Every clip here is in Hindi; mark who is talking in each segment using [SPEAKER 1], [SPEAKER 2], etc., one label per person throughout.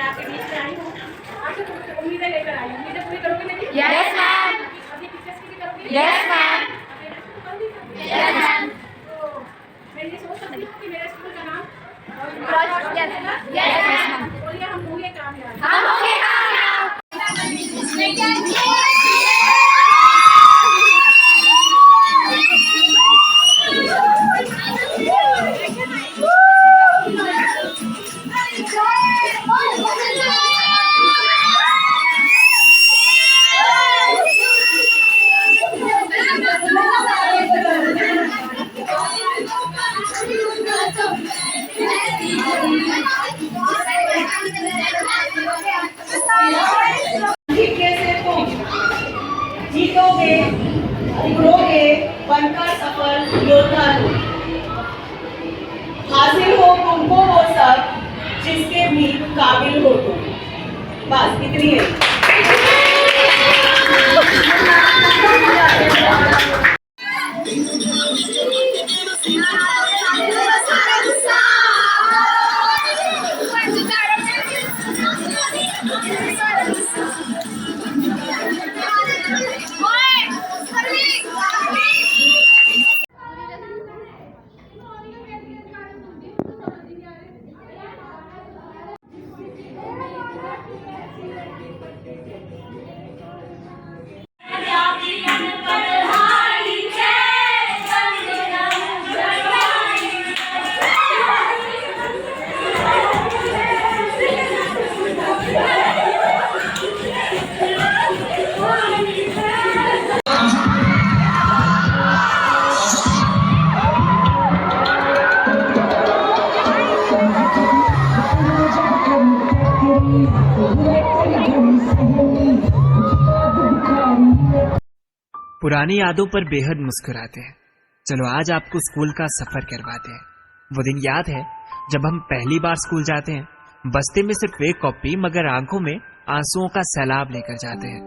[SPEAKER 1] आपके बीच में आई हूँ, आपसे कुछ उम्मीदें लेकर आई हूँ। उम्मीदें पूरी करोगे मेरी?
[SPEAKER 2] Yes ma'am.
[SPEAKER 1] अपनी टीचर्स की भी करोगे?
[SPEAKER 2] Yes ma'am. Yes ma'am.
[SPEAKER 1] तो मैं ये सोच सकती हूँ कि मेरे स्कूल का नाम
[SPEAKER 2] यस मैम।
[SPEAKER 1] बोलिए, हम होंगे कामयाब।
[SPEAKER 2] हम होंगे कामयाब।
[SPEAKER 1] जीतोगे, उभरोगे, बनकर सफल योद्धा। हासिल हो तुमको वो सब जिसके भी काबिल हो तुम। बस इतनी है।
[SPEAKER 3] पुरानी यादों पर बेहद मुस्कुराते हैं। चलो आज आपको स्कूल का सफर करवाते हैं। वो दिन याद है जब हम पहली बार स्कूल जाते हैं, बस्ते में सिर्फ एक कॉपी मगर आंखों में आंसुओं का सैलाब लेकर जाते हैं।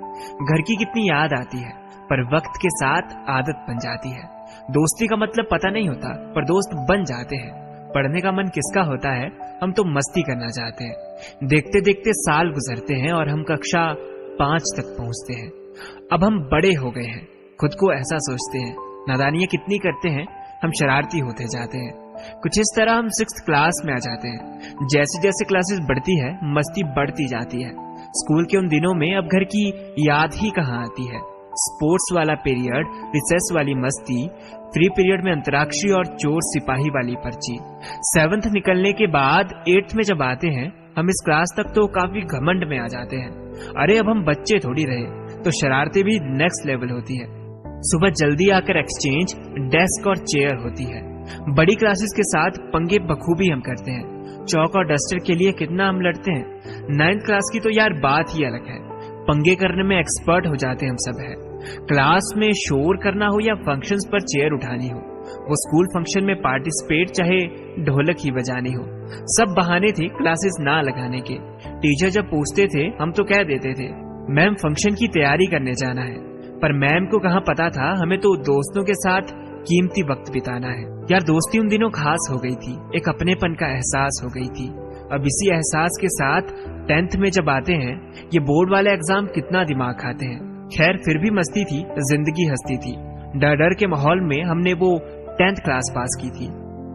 [SPEAKER 3] घर की कितनी याद आती है, पर वक्त के साथ आदत बन जाती है। दोस्ती का मतलब पता नहीं होता, पर दोस्त बन जाते हैं। पढ़ने का मन किसका होता है, हम तो मस्ती करना चाहते हैं। देखते देखते साल गुजरते हैं और हम कक्षा 5 तक पहुंचते हैं। अब हम बड़े हो गए हैं, खुद को ऐसा सोचते हैं। नादानियां कितनी करते हैं, हम शरारती होते जाते हैं। कुछ इस तरह हम 6th क्लास में आ जाते हैं। जैसे जैसे क्लासेस बढ़ती है, मस्ती बढ़ती जाती है। स्कूल के उन दिनों में अब घर की याद ही कहाँ आती है। स्पोर्ट्स वाला पीरियड, रिसेस वाली मस्ती, फ्री पीरियड में अंतराक्षरी और चोर सिपाही वाली पर्ची। 7th निकलने के बाद 8th में जब आते हैं, हम इस क्लास तक तो काफी घमंड में आ जाते हैं। अरे अब हम बच्चे थोड़ी रहे, तो शरारतें भी नेक्स्ट लेवल होती है। सुबह जल्दी आकर एक्सचेंज, डेस्क और चेयर होती है। बड़ी क्लासेस के साथ पंगे बखूबी हम करते हैं। चौक और डस्टर के लिए कितना हम लड़ते हैं। 9th क्लास की तो यार बात ही अलग है। पंगे करने में एक्सपर्ट हो जाते हम सब है। क्लास में शोर करना हो या फंक्शंस पर चेयर उठानी हो, वो स्कूल फंक्शन में पार्टिसिपेट चाहे ढोलक ही बजानी हो, सब बहाने थे क्लासेस ना लगाने के। टीचर जब पूछते थे हम तो कह देते थे मैम फंक्शन की तैयारी करने जाना है, पर मैम को कहाँ पता था हमें तो दोस्तों के साथ कीमती वक्त बिताना है। यार दोस्ती उन दिनों खास हो गई थी, एक अपनेपन का एहसास हो गई थी। अब इसी एहसास के साथ 10th में जब आते हैं, ये बोर्ड वाले एग्जाम कितना दिमाग खाते हैं। खैर फिर भी मस्ती थी, जिंदगी हंसती थी। डर डर के माहौल में हमने वो 10th क्लास पास की थी,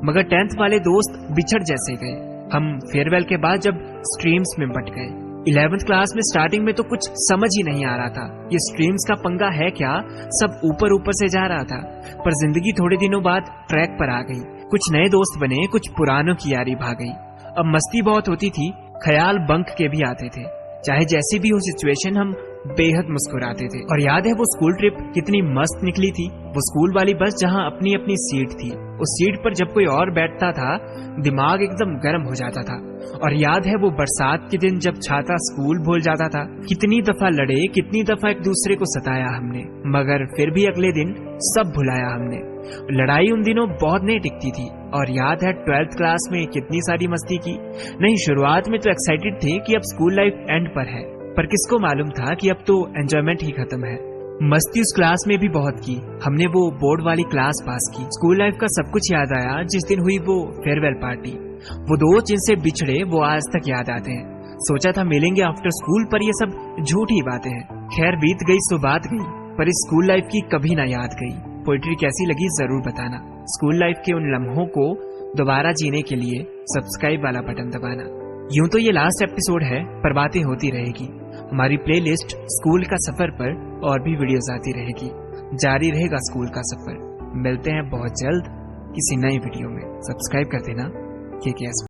[SPEAKER 3] मगर 10th वाले दोस्त बिछड़ जैसे गए। हम फेयरवेल के बाद जब स्ट्रीम्स में बट गए। 11th क्लास में स्टार्टिंग में तो कुछ समझ ही नहीं आ रहा था, ये स्ट्रीम्स का पंगा है क्या, सब ऊपर ऊपर से जा रहा था। पर जिंदगी थोड़े दिनों बाद ट्रैक पर आ गई। कुछ नए दोस्त बने, कुछ पुरानों की यारी भाग गई। अब मस्ती बहुत होती थी, ख्याल बंक के भी आते थे। चाहे जैसी भी हो सिचुएशन, हम बेहद मुस्कुराते थे। और याद है वो स्कूल ट्रिप कितनी मस्त निकली थी। वो स्कूल वाली बस जहाँ अपनी अपनी सीट थी, उस सीट पर जब कोई और बैठता था दिमाग एकदम गर्म हो जाता था। और याद है वो बरसात के दिन जब छाता स्कूल भूल जाता था, कितनी दफा लड़े, कितनी दफा एक दूसरे को सताया हमने, मगर फिर भी अगले दिन सब भुलाया हमने। लड़ाई उन दिनों बहुत नहीं टिकती थी। और याद है 12th क्लास में कितनी सारी मस्ती की। नहीं, शुरुआत में तो एक्साइटेड थे कि अब स्कूल लाइफ एंड पर है, पर किसको मालूम था कि अब तो एंजॉयमेंट ही खत्म है। मस्ती उस क्लास में भी बहुत की। हमने वो बोर्ड वाली क्लास पास की। स्कूल लाइफ का सब कुछ याद आया जिस दिन हुई वो फेयरवेल पार्टी। वो दोस्त जिनसे बिछड़े वो आज तक याद आते हैं। सोचा था मिलेंगे आफ्टर स्कूल, पर ये सब झूठी बातें हैं। खैर बीत गई सो बात गई, पर इस स्कूल लाइफ की कभी ना याद गई। पोइट्री कैसी लगी जरूर बताना। स्कूल लाइफ के उन लम्हों को दोबारा जीने के लिए सब्सक्राइब वाला बटन दबाना। यूं तो ये लास्ट एपिसोड है, पर बातें होती रहेगी। हमारी प्लेलिस्ट स्कूल का सफर पर और भी वीडियोस आती रहेगी। जारी रहेगा स्कूल का सफर। मिलते हैं बहुत जल्द किसी नई वीडियो में। सब्सक्राइब कर देना KKS।